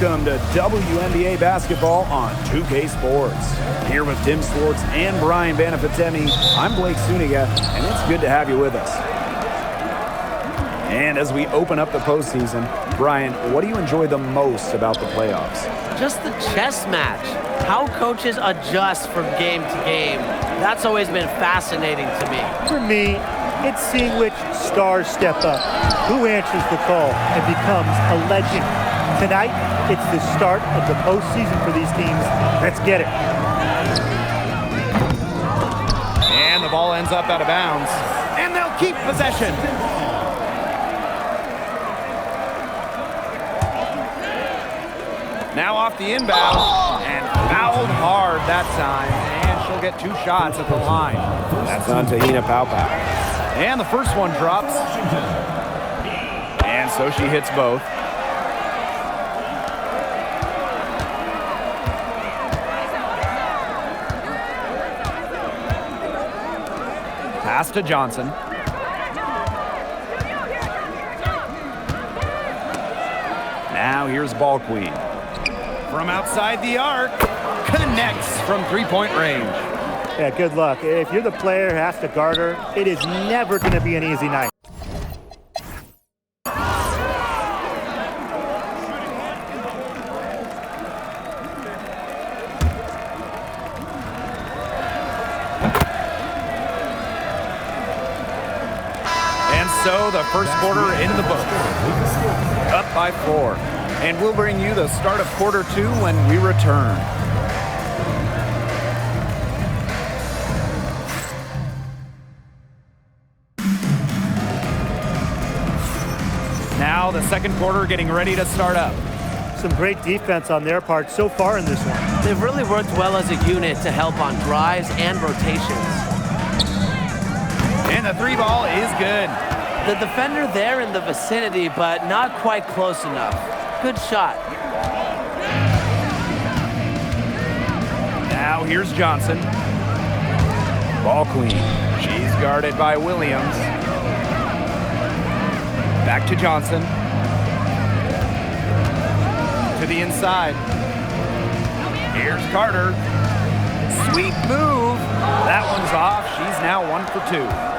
Welcome to WNBA basketball on 2K Sports. Here with Tim Swartz and Brian Banafitemi, I'm Blake Suniga, and it's good to have you with us. And as we open up the postseason, Brian, what do you enjoy the most about the playoffs? Just the chess match. How coaches adjust from game to game. That's always been fascinating to me. For me, it's seeing which stars step up, who answers the call and becomes a legend. Tonight, it's the start of the postseason for these teams. Let's get it. And the ball ends up out of bounds. And they'll keep possession. Now off the inbound, and fouled hard that time, and she'll get 2 shots at the line. That's on Te-Hina Paopao. And the first one drops, and so she hits both. Pass to Johnson. Now here's Ball Queen. From outside the arc, connects from 3-point range. Yeah, good luck. If you're the player who has to guard her, it is never going to be an easy night. And so the first quarter in the book. Up by 4. And we'll bring you the start of quarter 2 when we return. Now the second quarter getting ready to start up. Some great defense on their part so far in this one. They've really worked well as a unit to help on drives and rotations. And the 3 ball is good. The defender there in the vicinity, but not quite close enough. Good shot. Now here's Johnson. Ball Queen. She's guarded by Williams. Back to Johnson. To the inside. Here's Carter. Sweet move. That one's off. She's now 1 for 2.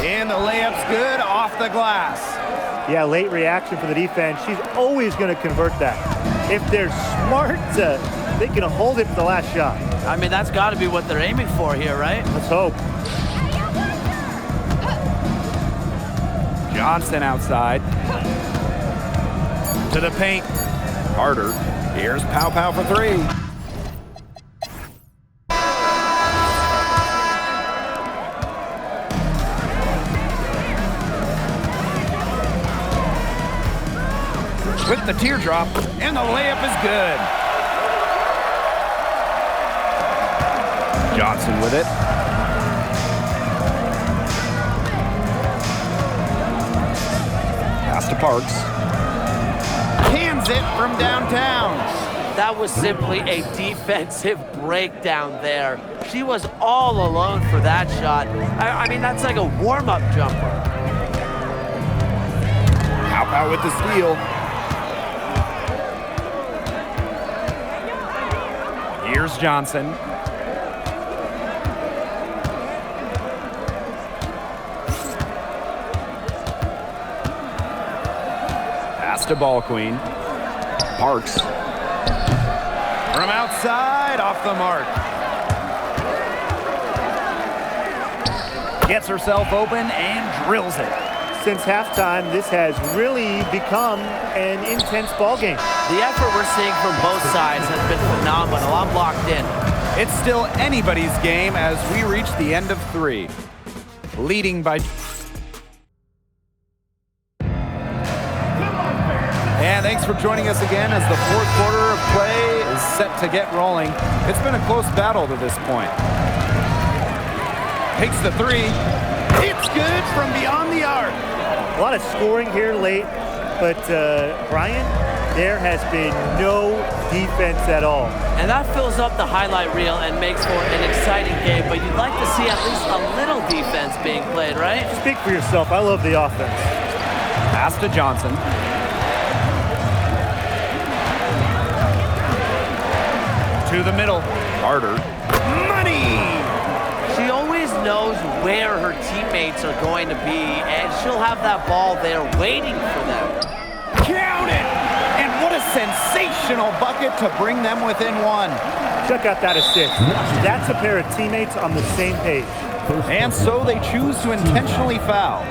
And the layup's good off the glass. Yeah, late reaction for the defense. She's always going to convert that. If they're smart, they can hold it for the last shot. I mean, that's got to be what they're aiming for here, right? Let's hope. Johnson outside. To the paint. Carter. Here's Paopao for 3. With the teardrop, and the layup is good. Johnson with it. Pass to Parks. Cans it from downtown. That was simply a defensive breakdown there. She was all alone for that shot. I mean, that's like a warm-up jumper. Paopao with the steal. Here's Johnson. Pass to Ball Queen. Parks. From outside, off the mark. Gets herself open and drills it. Since halftime, this has really become an intense ball game. The effort we're seeing from both sides has been phenomenal. I'm locked in. It's still anybody's game as we reach the end of 3. Leading by... And thanks for joining us again as the fourth quarter of play is set to get rolling. It's been a close battle to this point. Takes the 3. It's good from beyond the arc. A lot of scoring here late, but Brian, there has been no defense at all. And that fills up the highlight reel and makes for an exciting game, but you'd like to see at least a little defense being played, right? Speak for yourself. I love the offense. Pass to Johnson. to the middle. Carter. Money! She always knows where her teammates are going to be, and she'll have that ball there waiting for them. Count it! And what a sensational bucket to bring them within one. Check out that assist. That's a pair of teammates on the same page. And so they choose to intentionally foul.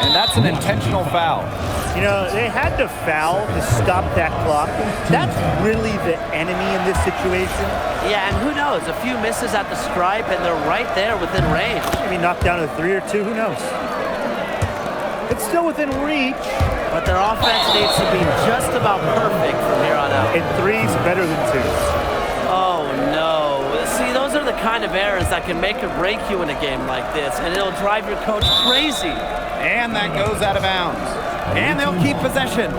And that's an intentional foul. You know, they had to foul to stop that clock. That's really the enemy in this situation. Yeah, and who knows? A few misses at the stripe, and they're right there within range. Maybe knocked down to 3 or 2, who knows? It's still within reach. But their offense needs to be just about perfect from here on out. And 3's better than 2. Oh, no. See, those are the kind of errors that can make or break you in a game like this, and it'll drive your coach crazy. And that goes out of bounds. And they'll keep possession.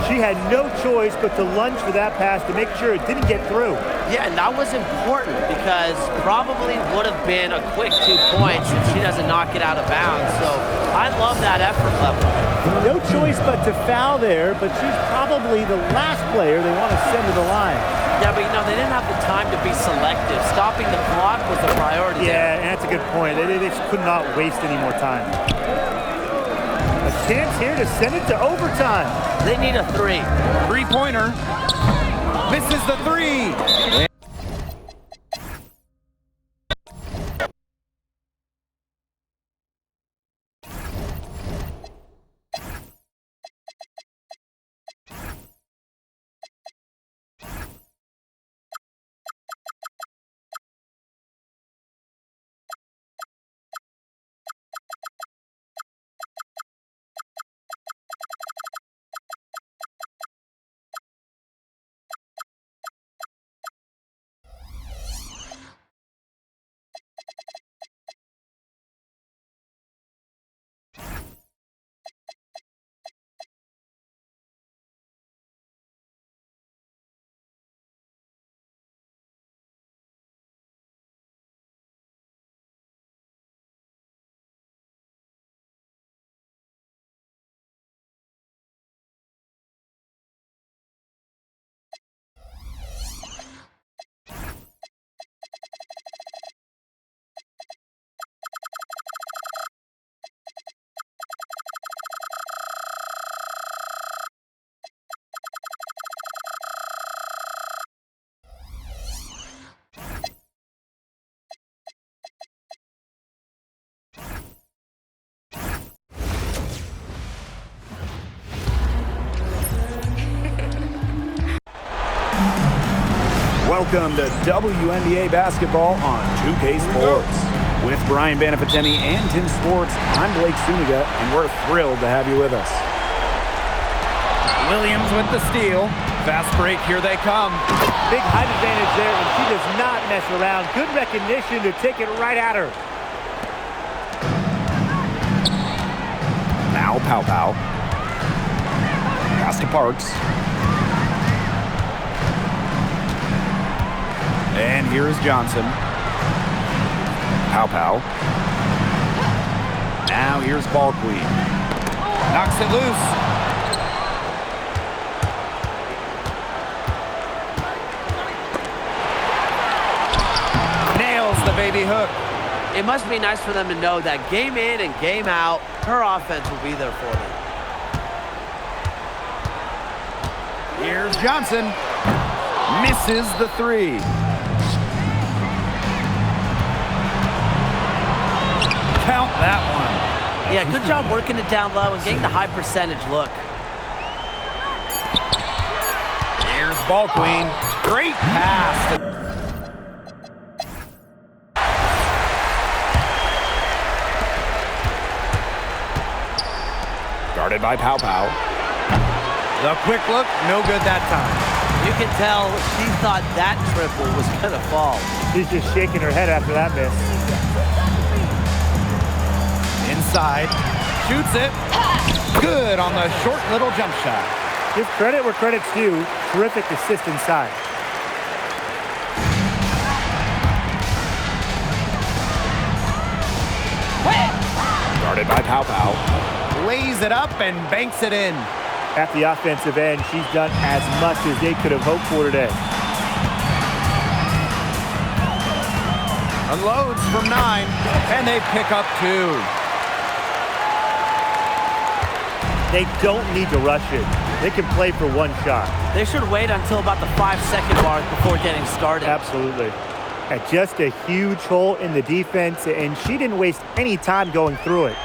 She had no choice but to lunge for that pass to make sure it didn't get through. Yeah, and that was important because probably would have been a quick 2 points if she doesn't knock it out of bounds. So I love that effort level. No choice but to foul there, but she's probably the last player they want to send to the line. Yeah, but you know, they didn't have the time to be selective. Stopping the clock was the priority. Yeah, and that's a good point. They just could not waste any more time. A chance here to send it to overtime. They need a 3. Three-pointer. Misses the 3. Welcome to WNBA basketball on 2K Sports. With Brian Banafitemi and Tim Sports, I'm Blake Suniga, and we're thrilled to have you with us. Williams with the steal. Fast break, here they come. Big height advantage there, and she does not mess around. Good recognition to take it right at her. Now Pau. Pass to Parks. And here is Johnson. Pau. Now here's Ball Queen. Knocks it loose. Nails the baby hook. It must be nice for them to know that game in and game out, her offense will be there for them. Here's Johnson. Misses the 3. Count that one. Yeah, good job working it down low and getting the high percentage look. Here's Ball Queen. Great pass. Guarded by Pau. The quick look, no good that time. You can tell she thought that triple was going to fall. She's just shaking her head after that miss. Inside, shoots it. Good on the short little jump shot. Give credit where credit's due. Terrific assist inside. Guarded by Pau. Lays it up and banks it in. At the offensive end, she's done as much as they could have hoped for today. Unloads from 9, and they pick up 2. They don't need to rush it. They can play for one shot. They should wait until about the 5-second mark before getting started. Absolutely. At just a huge hole in the defense, and she didn't waste any time going through it.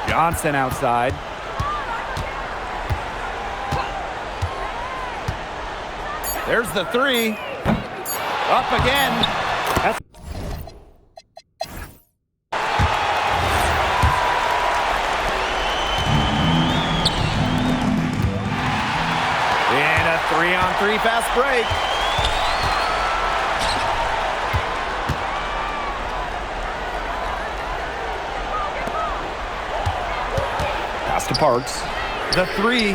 Johnson outside. There's the 3. Up again. And a 3-on-3 fast break. Pass to Parks. The 3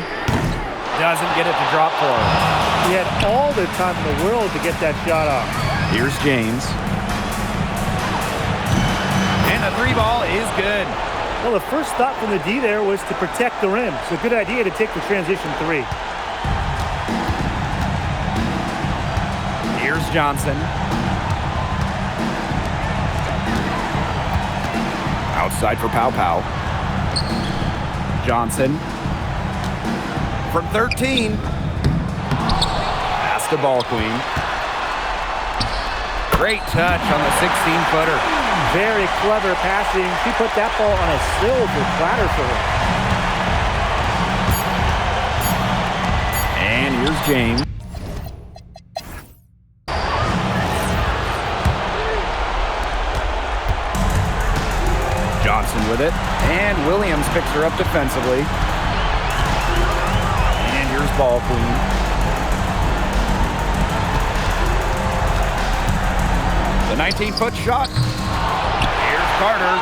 doesn't get it to drop for her. He had all the time in the world to get that shot off. Here's James. And the 3 ball is good. Well, the first thought from the D there was to protect the rim. So good idea to take the transition 3. Here's Johnson. Outside for Pow Pow. Johnson. From 13. Pass to Ball Queen. Great touch on the 16-footer. Very clever passing. She put that ball on a silver platter for her. And here's James. Johnson with it. And Williams picks her up defensively. And here's Ball Queen. The 19-foot shot. Here's Carter.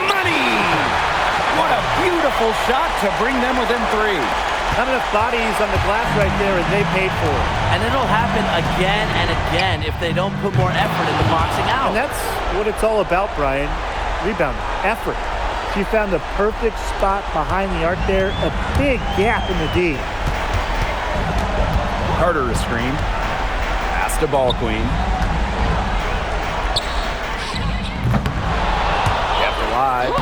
Money! What a beautiful shot to bring them within 3. Not enough bodies on the glass right there, and they paid for it. And it'll happen again and again if they don't put more effort into boxing out. And that's what it's all about, Brian. Rebound, effort. She found the perfect spot behind the arc there, a big gap in the D. Carter a screen. Pass to Ball Queen. Kept alive.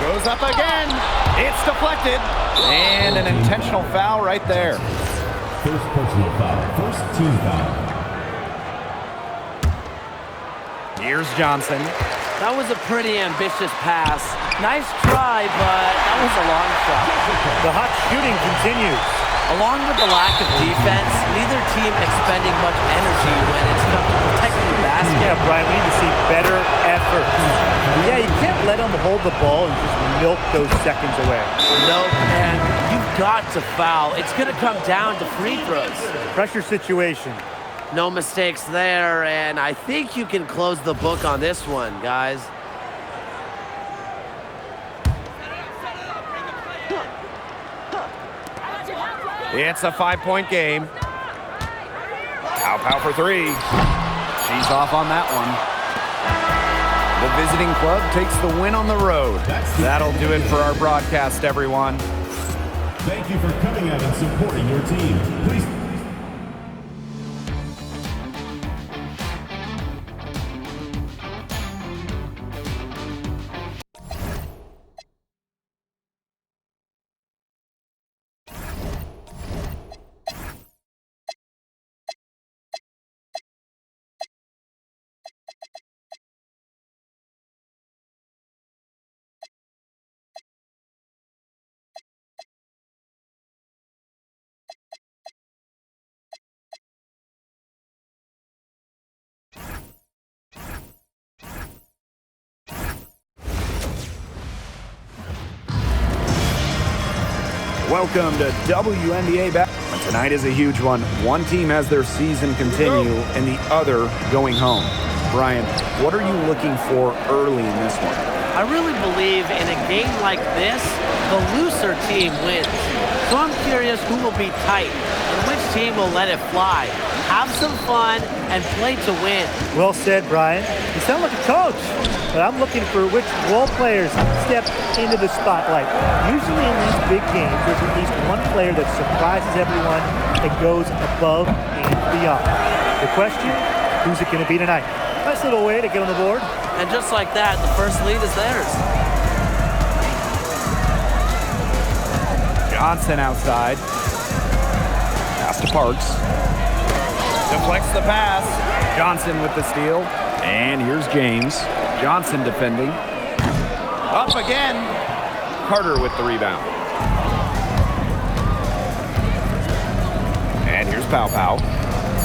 Goes up again. It's deflected. And an intentional foul right there. First personal foul. First team foul. Here's Johnson. That was a pretty ambitious pass. Nice try, but that was a long shot. The hot shooting continues. Along with the lack of defense, neither team expending much energy when it's come to protecting the basket. Yeah, Brian, we need to see better effort. Yeah, you can't let them hold the ball and just milk those seconds away. No, man, you've got to foul. It's going to come down to free throws. Pressure situation. No mistakes there, and I think you can close the book on this one, guys. It's a 5-point game. Pow Pow for 3. She's off on that one. The visiting club takes the win on the road. That'll do it for our broadcast, everyone. Thank you for coming out and supporting your team. Please. Welcome to WNBA Basketball. Tonight is a huge one. One team has their season continue and the other going home. Brian, what are you looking for early in this one? I really believe in a game like this, the looser team wins. So I'm curious who will be tight and which team will let it fly. have some fun, and play to win. Well said, Brian. You sound like a coach, but I'm looking for which role players step into the spotlight. Usually in these big games, there's at least one player that surprises everyone and goes above and beyond. The question, who's it going to be tonight? Nice little way to get on the board. And just like that, the first lead is theirs. Johnson outside. Pass to Parks. Deflects the pass. Johnson with the steal. And here's James. Johnson defending. Up again. Carter with the rebound. And here's Pow Pow.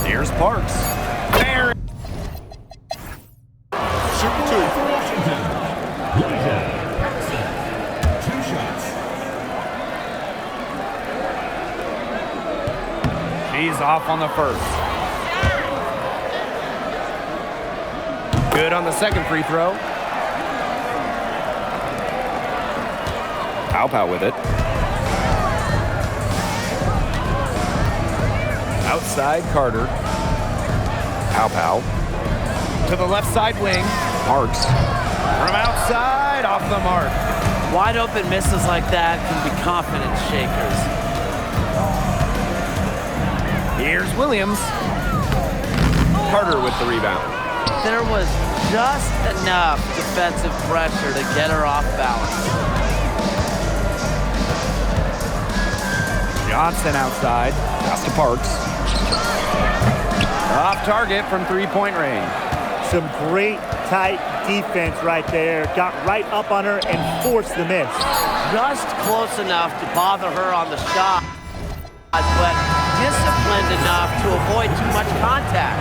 Here's Parks. There. Shoot two for Washington. Whittington. Paxson. 2 shots. She's off on the first. Good on the second free throw. Pow Pow with it. Outside Carter. Pow Pow. To the left side wing. Parks. From outside, off the mark. Wide open misses like that can be confidence shakers. Here's Williams. Carter with the rebound. There was just enough defensive pressure to get her off balance. Johnson outside. Pass to Parks. Off target from three-point range. Some great tight defense right there. Got right up on her and forced the miss. Just close enough to bother her on the shot, but disciplined enough to avoid too much contact.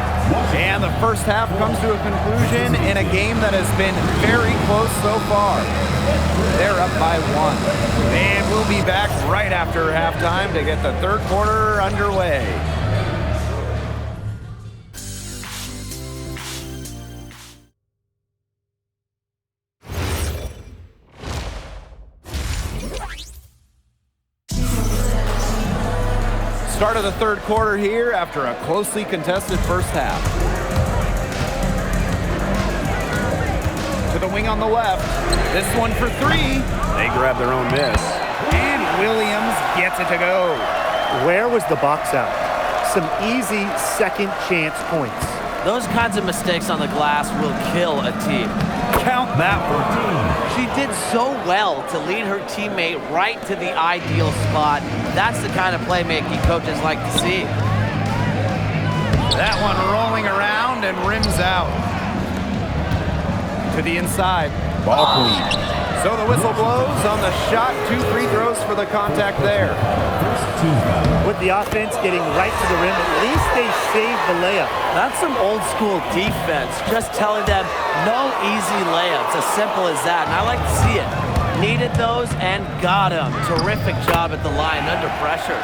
And the first half comes to a conclusion in a game that has been very close so far. They're up by 1. And we'll be back right after halftime to get the third quarter underway. Start of the third quarter here after a closely contested first half. To the wing on the left. This one for 3. They grab their own miss. And Williams gets it to go. Where was the box out? Some easy second chance points. Those kinds of mistakes on the glass will kill a team. Count that one. She did so well to lead her teammate right to the ideal spot. That's the kind of playmaking coaches like to see. That one rolling around and rims out. To the inside. Ball clean. So the whistle blows on the shot. 2 free throws for the contact there. With the offense getting right to the rim, at least they saved the layup. That's some old school defense, just telling them no easy layups, as simple as that, and I like to see it. Needed those and got them. Terrific job at the line under pressure.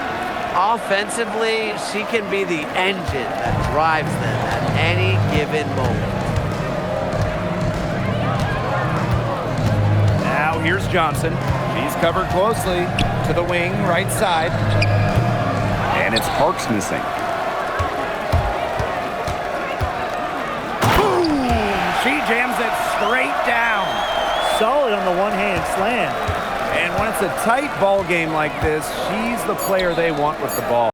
Offensively, she can be the engine that drives them at any given moment. Now here's Johnson. He's covered closely. To the wing, right side. And it's Parks missing. Boom! She jams it straight down. Solid on the one-hand slam. And when it's a tight ball game like this, she's the player they want with the ball.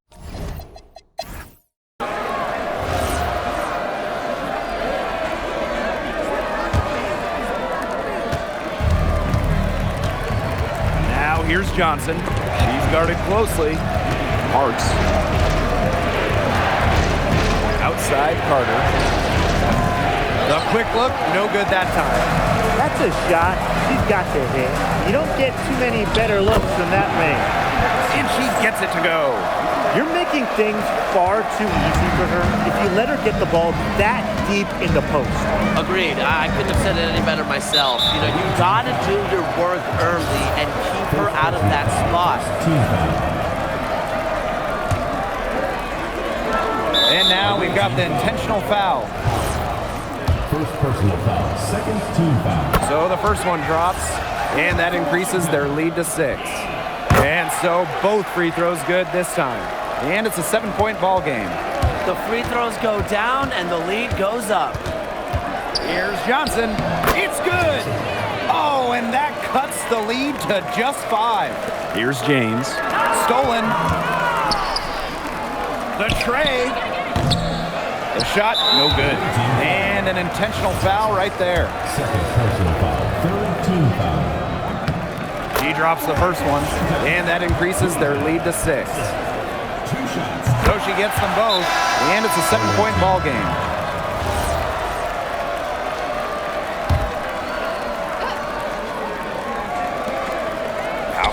Now here's Johnson. She's guarded closely. Parks. Outside Carter. The quick look, no good that time. That's a shot she's got to hit. You don't get too many better looks from that range. And she gets it to go. You're making things far too easy for her if you let her get the ball that deep in the post. Agreed. I couldn't have said it any better myself. You know, you gotta do your work early and keep her out of that spot. And now we've got the intentional foul. First personal foul. Second team foul. So the first one drops, and that increases their lead to 6. And so both free throws good this time. And it's a 7-point ball game. The free throws go down, and the lead goes up. Here's Johnson. It's good. Oh, and that cuts the lead to just 5. Here's James. Stolen. The tray. The shot, no good. And an intentional foul right there. Second personal foul. Third team foul. He drops the first one, and that increases their lead to 6. 2 shots. So she gets them both, and it's a 7-point ball game.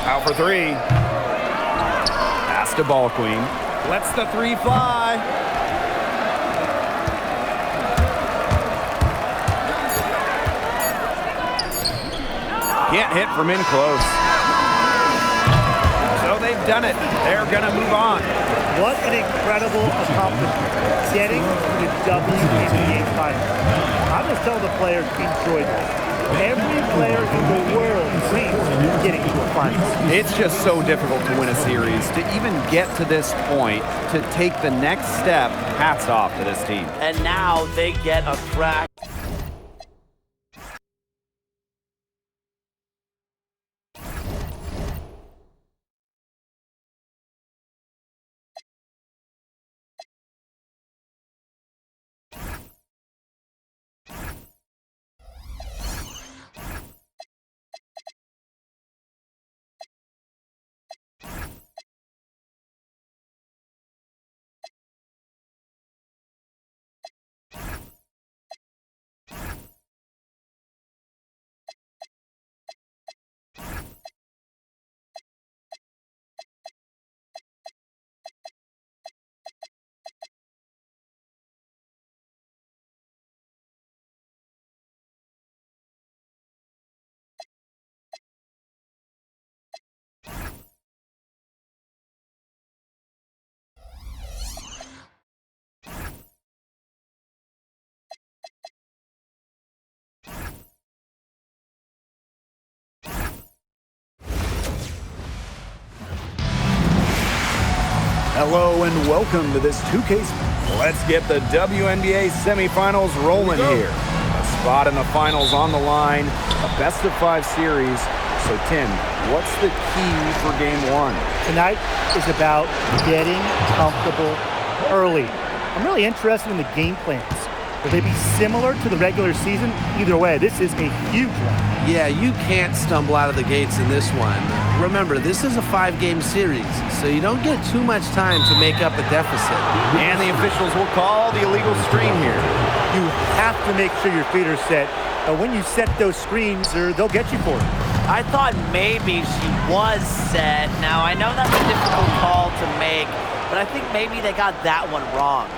Pow for 3. Pass to Ball Queen. Lets the 3 fly. Can't hit from in close. So they've done it. They're going to move on. What an incredible accomplishment, getting to the WNBA Finals. I'm just telling the players, enjoy this. Every player in the world dreams of getting to a finals. It's just so difficult to win a series. To even get to this point, to take the next step, hats off to this team. And now they get a crack. Hello and welcome to this 2K. Let's get the WNBA semifinals rolling here. A spot in the finals on the line, a best-of-5 series. So, Tim, what's the key for Game 1? Tonight is about getting comfortable early. I'm really interested in the game plans. Will they be similar to the regular season? Either way, this is a huge one. Yeah, you can't stumble out of the gates in this one. Remember, this is a 5-game series, so you don't get too much time to make up a deficit. And the officials will call the illegal screen here. You have to make sure your feet are set. When you set those screens, or they'll get you for it. I thought maybe she was set. Now, I know that's a difficult call to make, but I think maybe they got that one wrong.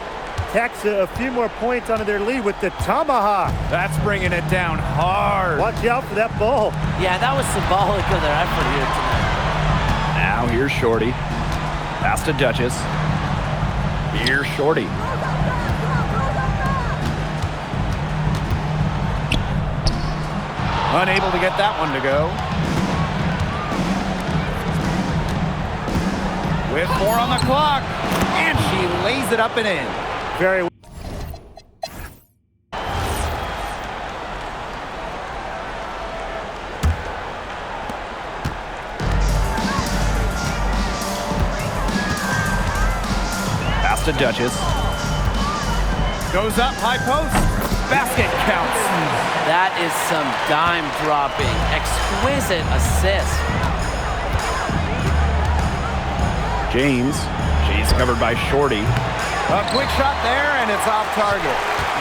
Tacks a few more points onto their lead with the tomahawk. That's bringing it down hard. Watch out for that ball. Yeah, that was symbolic of their effort here tonight. Now here's Shorty. Pass to Duchess. Here's Shorty. Unable to get that one to go. With 4 on the clock. And she lays it up and in. Very well. Pass to Duchess. Goes up, high post. Basket counts. That is some dime dropping. Exquisite assist. James. She's covered by Shorty. A quick shot there, and it's off target.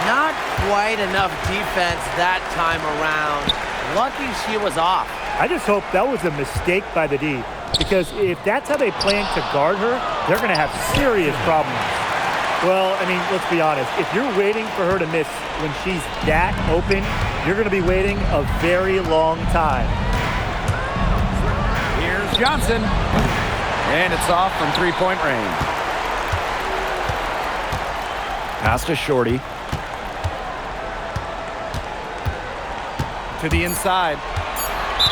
Not quite enough defense that time around. Lucky she was off. I just hope that was a mistake by the D, because if that's how they plan to guard her, they're going to have serious problems. Well, I mean, let's be honest. If you're waiting for her to miss when she's that open, you're going to be waiting a very long time. Here's Johnson. And it's off from three-point range. Pass to Shorty. To the inside.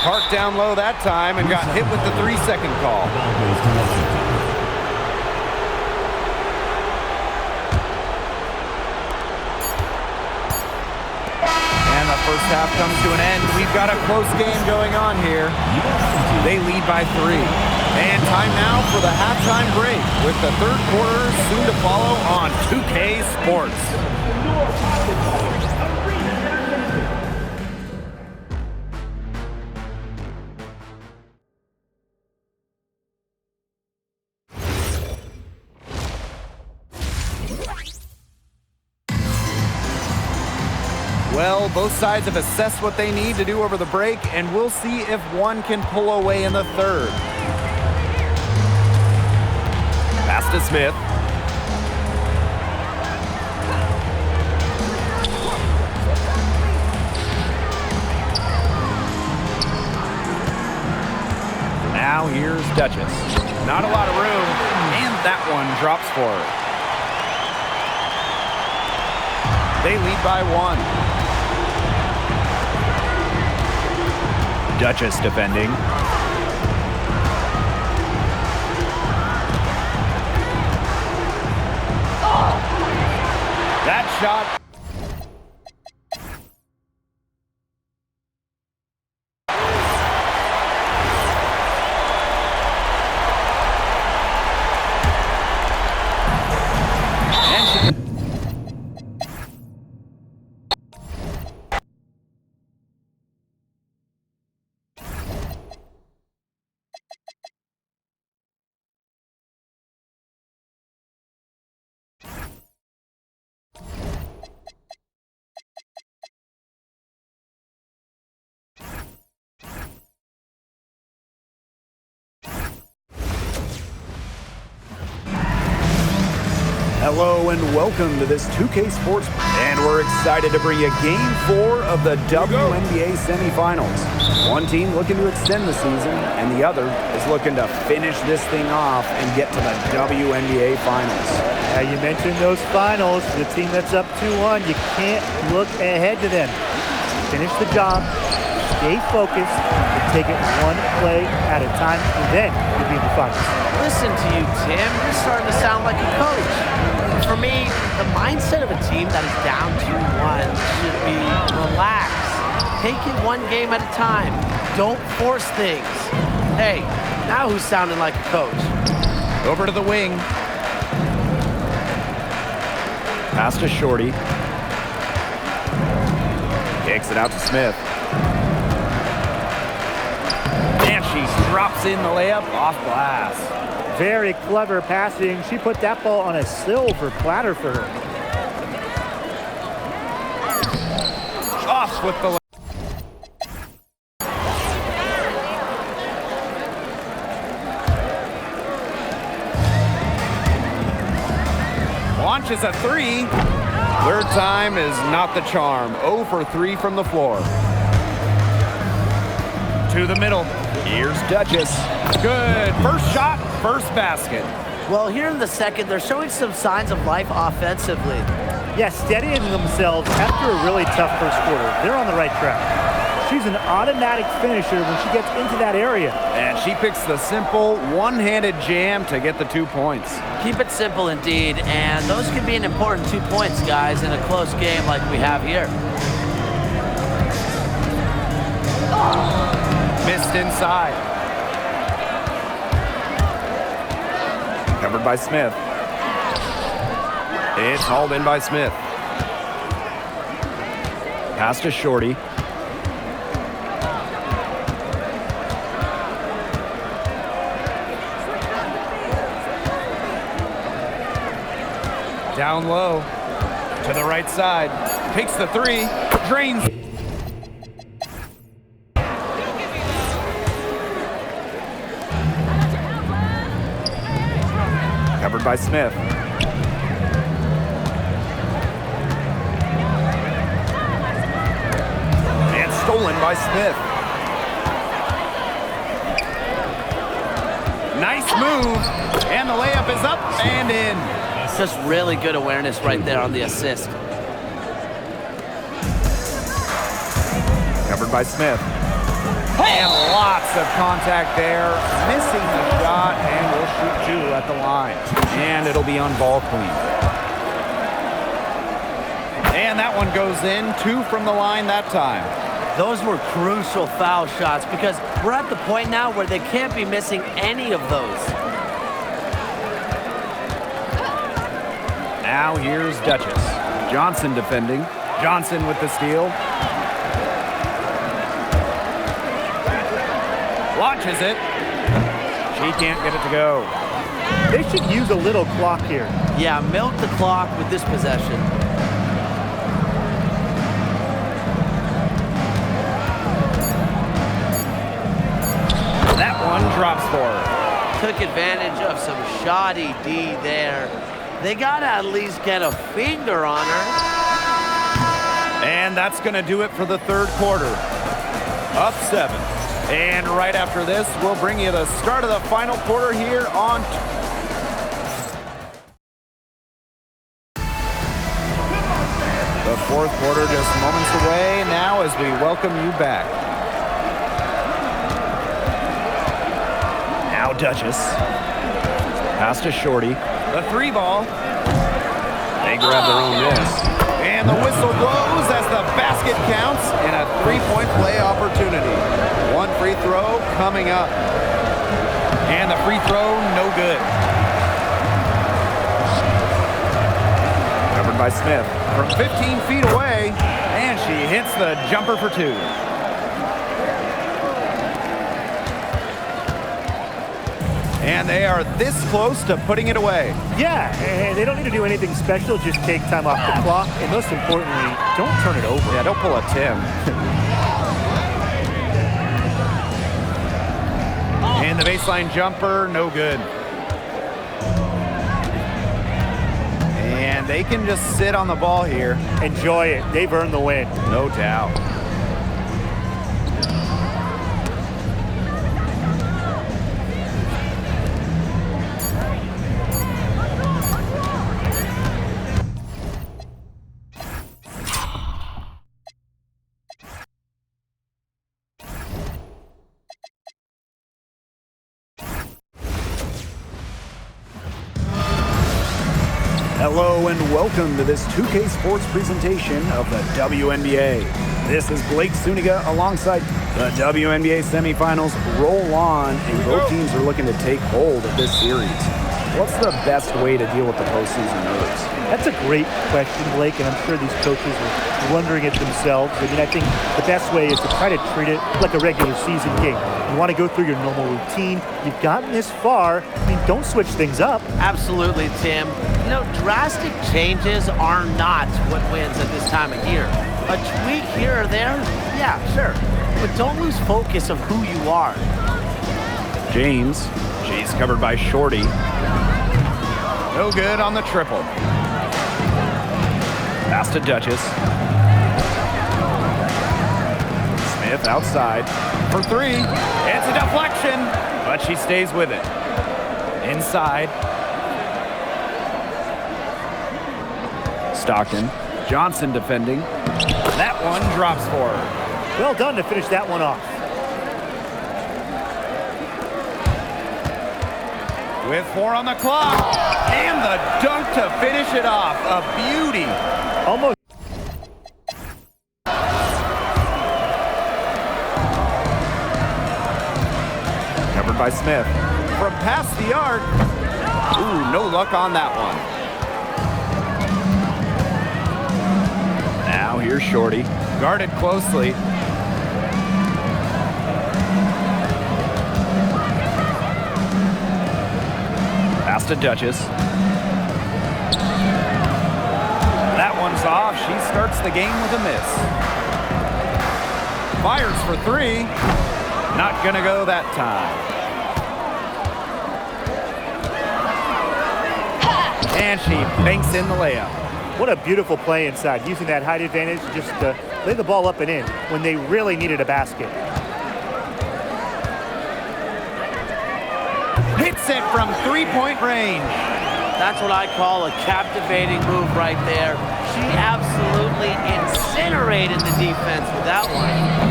Parked down low that time and got hit with the 3-second call. first half comes to an end. We've got a close game going on here. They lead by 3. And time now for the halftime break with the third quarter soon to follow on 2K Sports. Well, both sides have assessed what they need to do over the break, and we'll see if one can pull away in the third. Pass to Smith. Now here's Duchess. Not a lot of room, and that one drops for her. They lead by 1. Duchess defending. That shot. Hello and welcome to this 2K Sports, and we're excited to bring you Game 4 of the WNBA semifinals. One team looking to extend the season, and the other is looking to finish this thing off and get to the WNBA finals. You mentioned those finals. The team that's up 2-1, you can't look ahead to them. Finish the job, stay focused, and take it one play at a time, and then you'll be in the finals. Listen to you, Tim. You're starting to sound like a coach. For me, the mindset of a team that is down 2-1 should be relax. Take it one game at a time. Don't force things. Hey, now who's sounding like a coach? Over to the wing. Pass to Shorty. Kicks it out to Smith. And she drops in the layup off glass. Very clever passing. She put that ball on a silver platter for her. Off with the launches a 3. Third time is not the charm. 0 for 3 from the floor. To the middle. Here's Duchess. Good. First shot, first basket. Well, here in the second, they're showing some signs of life offensively. Yeah, steadying themselves after a really tough first quarter. They're on the right track. She's an automatic finisher when she gets into that area. And she picks the simple one-handed jam to get the 2 points. Keep it simple indeed, and those can be an important 2 points, guys, in a close game like we have here. Missed inside. Covered by Smith. It's hauled in by Smith. Pass to Shorty. Down low. To the right side. Takes the 3. Drains. Covered by Smith. And stolen by Smith. Nice move. And the layup is up and in. Just really good awareness right there on the assist. Covered by Smith. And lots of contact there. Missing the shot, and will shoot 2 at the line. And it'll be on ball clean. And And that one goes in. 2 from the line that time. Those were crucial foul shots because we're at the point now where they can't be missing any of those. Now here's Duchess. Johnson defending. Johnson with the steal. Launches it. She can't get it to go. They should use a little clock here. Yeah, milk the clock with this possession. That one drops for her. Took advantage of some shoddy D there. They got to at least get a finger on her. And that's going to do it for the third quarter. Up 7. And right after this, we'll bring you the start of the final quarter here on... The fourth quarter just moments away now as we welcome you back. Now Duchess. Pass to Shorty. The 3 ball. They grab their own miss. And the whistle blows as the basket counts in a 3-point play opportunity. 1 free throw coming up. And the free throw, no good. Covered by Smith from 15 feet away. And she hits the jumper for 2. And they are this close to putting it away. Yeah, and they don't need to do anything special. Just take time off the clock. And most importantly, don't turn it over. Yeah, don't pull a Tim. And the baseline jumper, no good. And they can just sit on the ball here. Enjoy it. They've earned the win. No doubt. Hello and welcome to this 2K Sports presentation of the WNBA. This is Blake Suniga alongside the WNBA semifinals roll on, and both teams are looking to take hold of this series. What's the best way to deal with the postseason nerves? That's a great question, Blake, and I'm sure these coaches are wondering it themselves. I mean, I think the best way is to try to treat it like a regular season game. You want to go through your normal routine. You've gotten this far. I mean, don't switch things up. Absolutely, Tim. You know, drastic changes are not what wins at this time of year. A tweak here or there, yeah, sure. But don't lose focus of who you are. James, she's covered by Shorty. No good on the triple. Pass to Duchess. Smith outside for 3. It's a deflection, but she stays with it. Inside. Stockton. Johnson defending. That one drops for her. Well done to finish that one off. With 4 on the clock. And the dunk to finish it off. A beauty. Almost. Covered by Smith. From past the arc. Ooh, no luck on that one. Now here's Shorty. Guarded closely. Pass to Duchess. That one's off. She starts the game with a miss. Fires for 3. Not gonna go that time. And she banks in the layup. What a beautiful play inside, using that height advantage just to lay the ball up and in when they really needed a basket. Hits it from 3-point range. That's what I call a captivating move right there. She absolutely incinerated the defense with that one.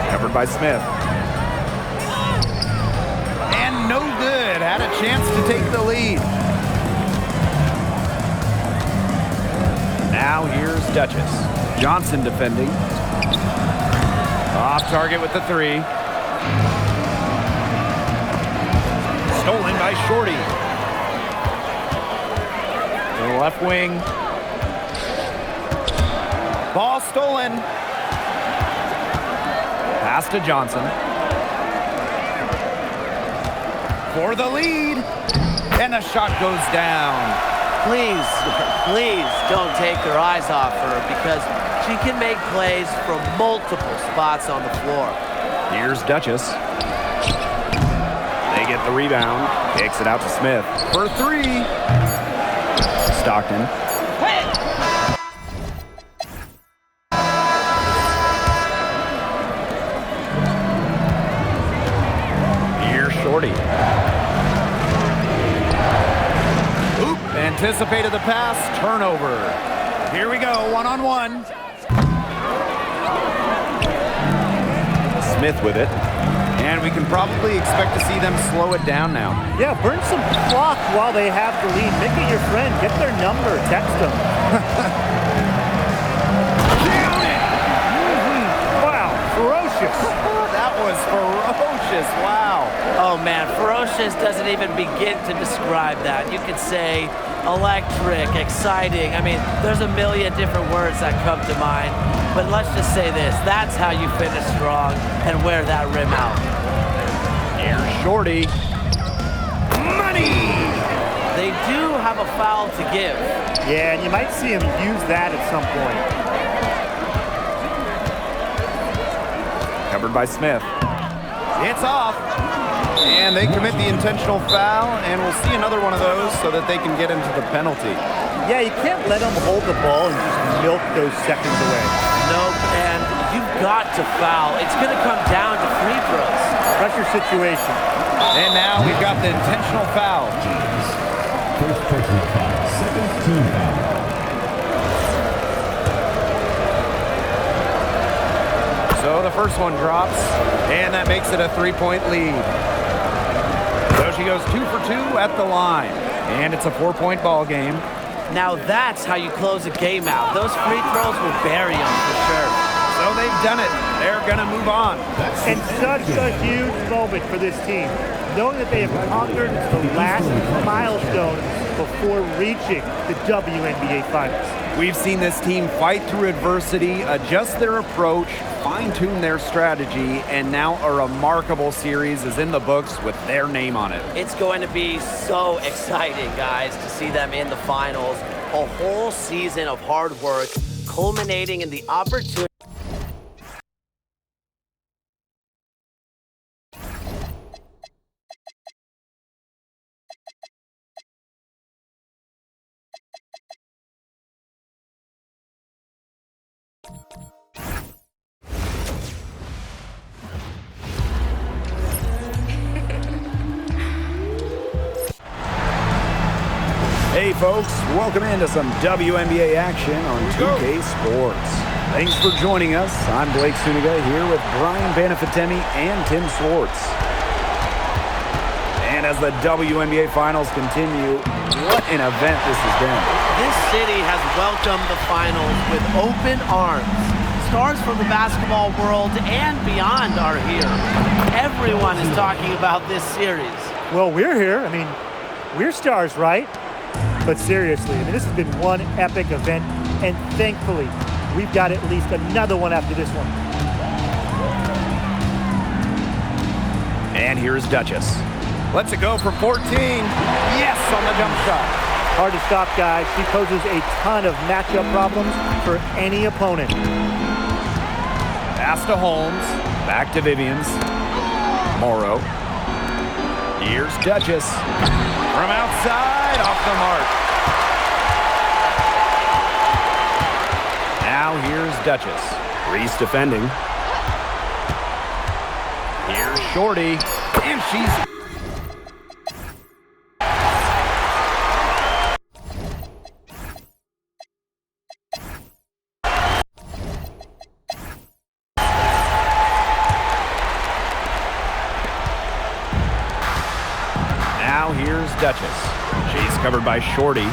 Covered by Smith. chance to take the lead. Now here's Duchess. Johnson defending. Off target with the three. Stolen by Shorty. To the left wing. Ball stolen. Pass to Johnson. For the lead. And the shot goes down. Please, please don't take your eyes off her because she can make plays from multiple spots on the floor. Here's Duchess. They get the rebound. Kicks it out to Smith. For three. Stockton. Here's Shorty. Oop, anticipated the pass. Turnover. Here we go, one-on-one. Smith with it. And we can probably expect to see them slow it down now. Yeah, burn some clock while they have the lead. Make it your friend. Get their number. Text them. Down it! Wow, ferocious. That was ferocious. Wow. Oh man, ferocious doesn't even begin to describe that. You could say electric, exciting. I mean, there's a million different words that come to mind. But let's just say this, that's how you finish strong and wear that rim out. Here's Shorty. Money! They do have a foul to give. Yeah, and you might see him use that at some point. Covered by Smith. It's off. And they commit the intentional foul, and we'll see another one of those so that they can get into the penalty. Yeah, you can't let them hold the ball and just milk those seconds away. Nope, and you've got to foul. It's going to come down to free throws. Pressure situation. And now we've got the intentional foul. First personal foul, second team foul. So the first one drops, and that makes it a three-point lead. So she goes 2 for 2 at the line, and it's a 4-point ball game. Now that's how you close a game out. Those free throws will bury them for sure. So they've done it. They're going to move on. And such a huge moment for this team, knowing that they have conquered the last milestone before reaching the WNBA Finals. We've seen this team fight through adversity, adjust their approach, fine-tune their strategy, and now a remarkable series is in the books with their name on it. It's going to be so exciting, guys, to see them in the finals. A whole season of hard work culminating in the opportunity. Hey folks, welcome into some WNBA action on 2K Sports. Thanks for joining us. I'm Blake Suniga here with Brian Banafitemi and Tim Swartz. And as the WNBA Finals continue, what an event this has been. This city has welcomed the finals with open arms. Stars from the basketball world and beyond are here. Everyone is talking about this series. Well, we're here. I mean, we're stars, right? But seriously, I mean, this has been one epic event, and thankfully, we've got at least another one after this one. And here's Duchess. Lets it go from 14. Yes, on the jump shot. Hard to stop, guys. She poses a ton of matchup problems for any opponent. Pass to Holmes. Back to Vivians. Morrow. Here's Duchess. From outside, off the mark. Now here's Duchess. Reese defending. Here's Shorty. And she's... Now here's Duchess. She's covered by Shorty.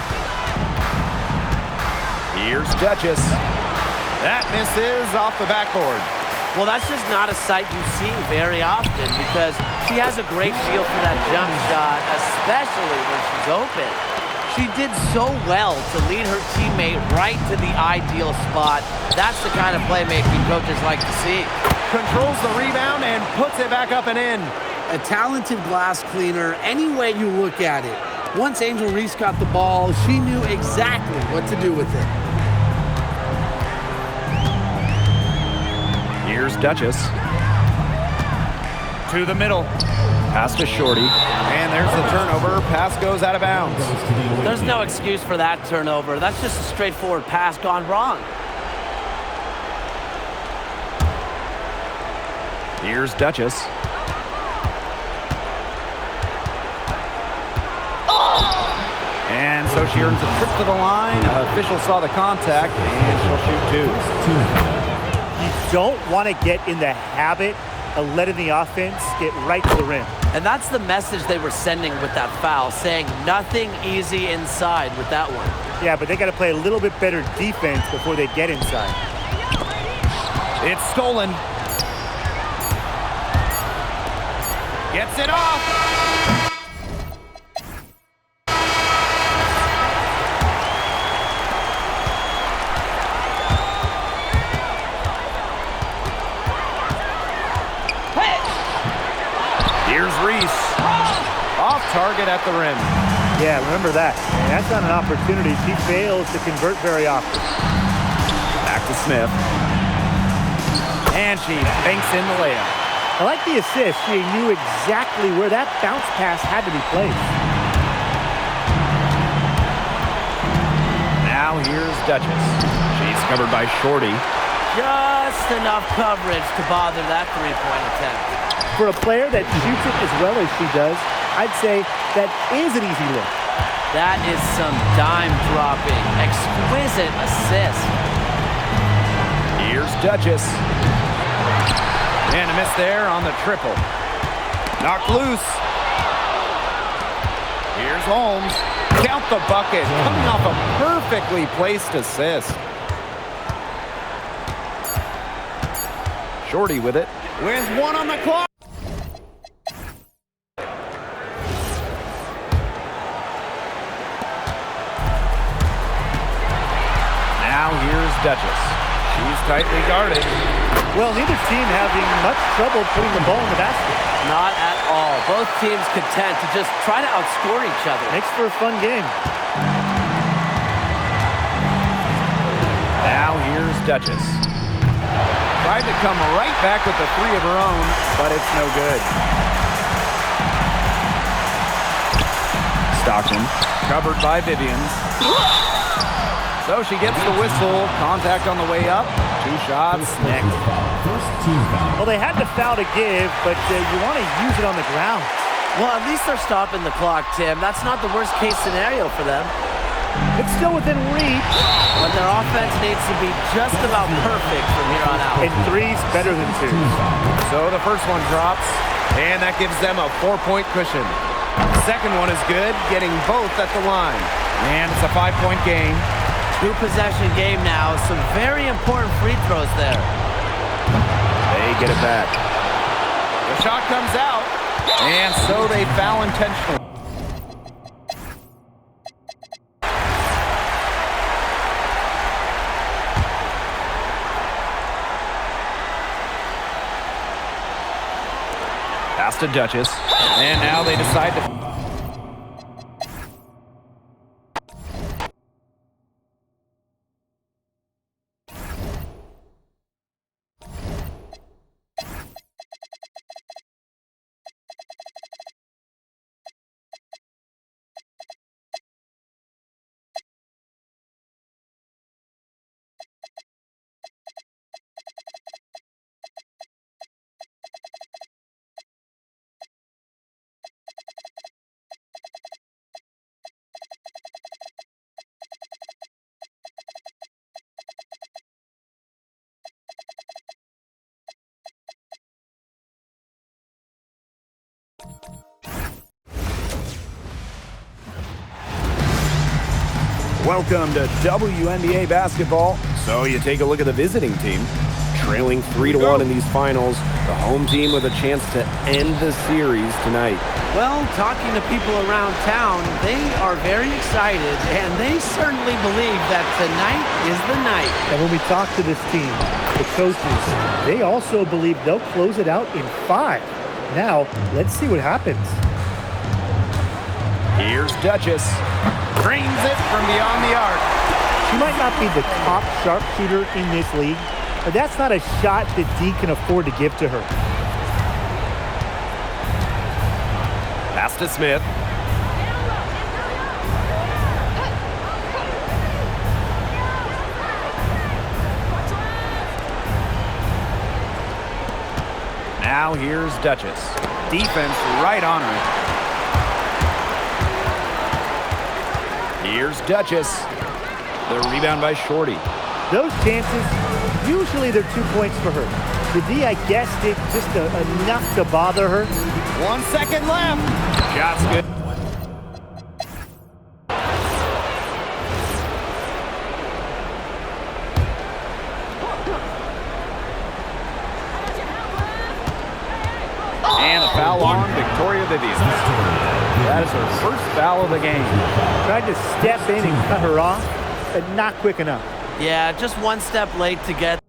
Here's Duchess. That misses off the backboard. Well, that's just not a sight you see very often because she has a great feel for that jump shot, especially when she's open. She did so well to lead her teammate right to the ideal spot. That's the kind of playmaking coaches like to see. Controls the rebound and puts it back up and in. A talented glass cleaner any way you look at it. Once Angel Reese got the ball, she knew exactly what to do with it. Here's Duchess. To the middle. Pass to Shorty. And there's the turnover. Pass goes out of bounds. There's no excuse for that turnover. That's just a straightforward pass gone wrong. Here's Duchess. And so she earns a trip to the line. Official saw the contact, and she'll shoot two. You don't want to get in the habit of letting the offense get right to the rim. And that's the message they were sending with that foul, saying nothing easy inside with that one. Yeah, but they got to play a little bit better defense before they get inside. It's stolen. Gets it off. Here's Reese. Off target at the rim. Yeah, remember that. And that's not an opportunity she fails to convert very often. Back to Smith. And she banks in the layup. I like the assist. She knew exactly where that bounce pass had to be placed. Now here's Duchess. She's covered by Shorty. Just enough coverage to bother that three-point attempt. For a player that shoots it as well as she does, I'd say that is an easy look. That is some dime-dropping, exquisite assist. Here's Duchess. And a miss there on the triple. Knocked loose. Here's Holmes. Count the bucket. Coming off a perfectly placed assist. Shorty with it. With one on the clock. Now here's Duchess. She's tightly guarded. Well, neither team having much trouble putting the ball in the basket. Not at all. Both teams content to just try to outscore each other. Makes for a fun game. Now here's Duchess. Tried to come right back with the three of her own, but it's no good. Stockton, covered by Vivians. So she gets the whistle. Contact on the way up. Two shots next. Well, they had the foul to give, but you want to use it on the ground. Well, at least they're stopping the clock, Tim. That's not the worst-case scenario for them. It's still within reach. But their offense needs to be just about perfect from here on out. And three's better than two. So the first one drops, and that gives them a 4-point cushion. Second one is good, getting both at the line. And it's a 5-point game. Two-possession game now. Some very important free throws there. They get it back. The shot comes out, and so they foul intentionally. Pass to Duchess, and now they decide to... Welcome to WNBA basketball. So you take a look at the visiting team. Trailing 3-1 in these finals. The home team with a chance to end the series tonight. Well, talking to people around town, they are very excited, and they certainly believe that tonight is the night. And when we talk to this team, the coaches, they also believe they'll close it out in 5. Now, let's see what happens. Here's Duchess. Drains it from beyond the arc. She might not be the top sharpshooter in this league, but that's not a shot that D can afford to give to her. Pass to Smith. Now here's Duchess. Defense right on her. Here's Duchess. The rebound by Shorty. Those chances, usually they're 2 points for her. The D, I guessed it, just enough to bother her. 1 second left. Shot's good. And a foul on Victoria Vivian. That is her first foul of the game. Tried to step in and cut her off, but not quick enough. Yeah, just one step late to get.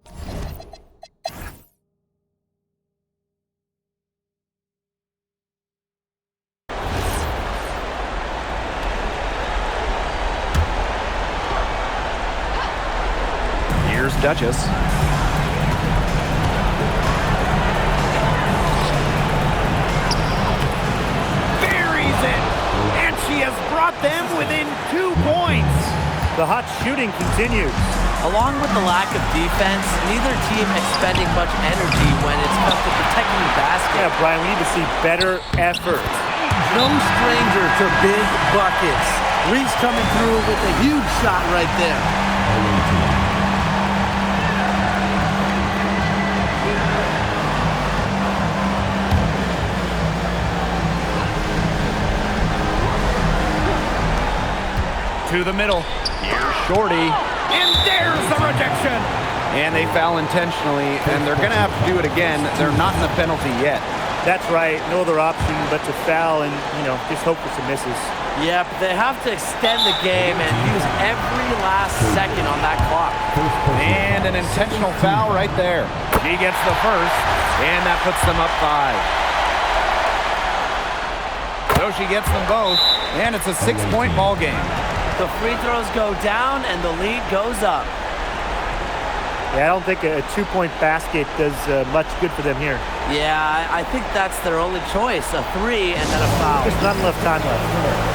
Here's Duchess. Buries it! And she has brought them within 2 points. The hot shooting continues. Along with the lack of defense, neither team expending much energy when it's come to protecting the basket. Yeah, Brian, we need to see better effort. No stranger to big buckets. Reese coming through with a huge shot right there. To the middle. Here's Shorty. And there's the rejection. And they foul intentionally, and they're going to have to do it again. They're not in the penalty yet. That's right. No other option but to foul and, just hope for some misses. Yep, they have to extend the game and use every last second on that clock. And an intentional foul right there. She gets the first, and that puts them up 5. So she gets them both, and it's a 6-point ball game. The free throws go down and the lead goes up. Yeah, I don't think a 2-point basket does much good for them here. Yeah, I think that's their only choice, a 3 and then a foul. There's not enough time left.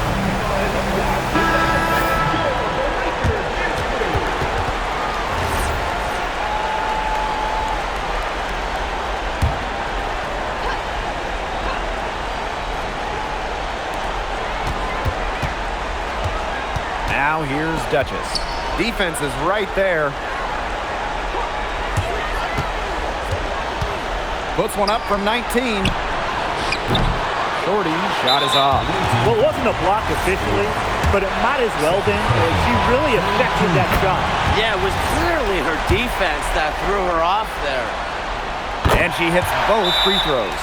Now here's Duchess. Defense is right there. Puts one up from 19. Shorty, shot is off. Well, it wasn't a block officially, but it might as well been. She really affected that shot. Yeah, it was clearly her defense that threw her off there. And she hits both free throws.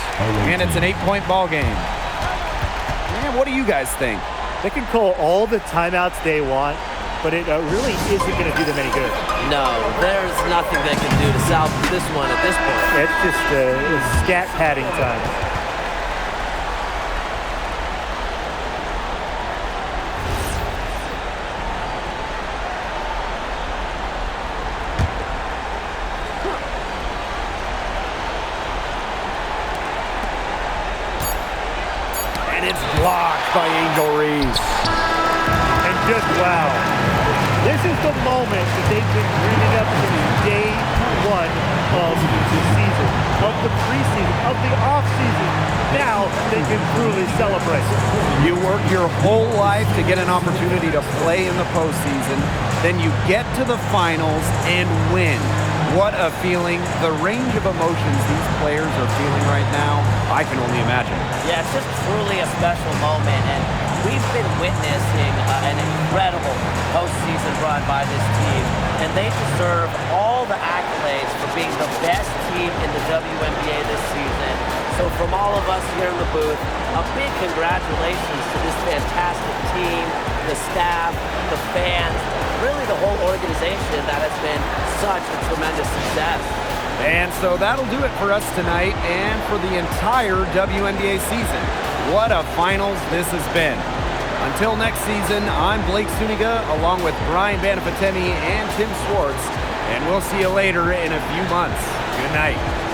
And it's an 8-point ball game. Man, what do you guys think? They can call all the timeouts they want, but it really isn't going to do them any good. No, there's nothing they can do to salvage this one at this point. It's just scat padding time. And it's blocked by Angel Reese. And just wow. This is the moment that they've been dreaming up since day one of the season, of the preseason, of the offseason. Now they can truly celebrate. You work your whole life to get an opportunity to play in the postseason. Then you get to the finals and win. What a feeling. The range of emotions these players are feeling right now, I can only imagine. Yeah, it's just truly a special moment. And we've been witnessing an incredible postseason run by this team, and they deserve all the accolades for being the best team in the WNBA this season. So from all of us here in the booth, a big congratulations to this fantastic team, the staff, the fans, really the whole organization that has been such a tremendous success. And so that'll do it for us tonight and for the entire WNBA season. What a finals this has been. Until next season, I'm Blake Suniga along with Brian Banafitemi and Tim Swartz, and we'll see you later in a few months. Good night.